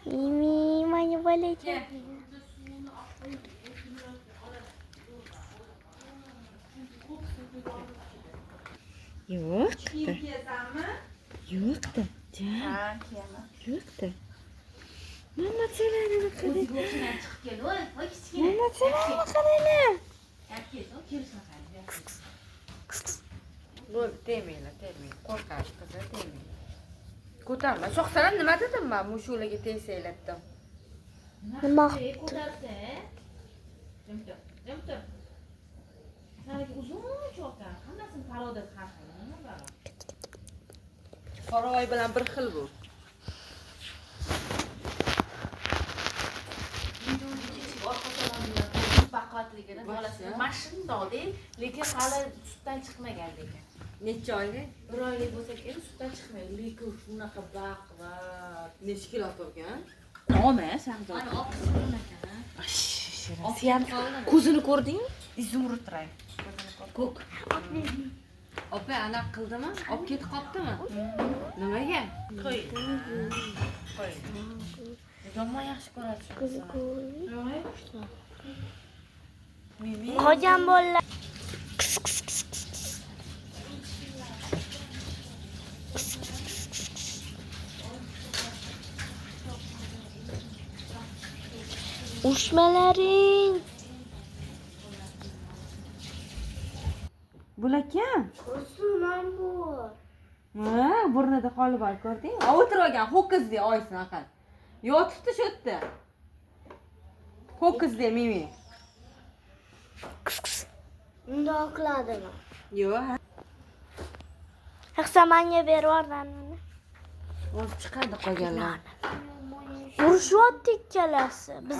Mimi, mana bolajon. Yo'q-da. Yo'q-da. Yo'q-da. Mama senani qarang. Mama senani qarang. Bo'ldi, tegmanglar. Qo'rqash qizi, tegmanglar. Ko'tarma. Sho'xsalar nima dedim men? Mushularga tegsanglar dedim. Nima? Ko'tarsa, jim tur. Sanaki uzun cho'kan, hammasini paroda qarqayman. Qoroy bilan bir xil bu. Baqatligini bolasini mashinada, lekin hali sutdan chiqmagan lekin. Necha oylik? 1 oylik bo'lsa kerak, sutdan chiqmaydi. Lekin shunaqa baqvat. Necha kilo turgan? Noma, savdo. Ana oqisi ekan. Sen ko'zini ko'rdingmi? Izumrud rang. Ko'k. Opa, ana qildimi? Olib ketib qolibdimi? Nimaga? Qo'y. Yomon yaxshi ko'radi. Qolgan bolalar. Ushmalaring. Bo'lakam. Ko'zimam bor. Ha, burnida qolib bor, ko'rdingmi? O'tirib olgan ho'kizdek oysin aqal. Yotibdi shu yerda. Ho'kizdek Mimi. Undoq qiladimi? Yo'q. Haqsa menga berib yuborganini. O'zi chiqadi qolganlar. Urishyapti ikkalasi. Biz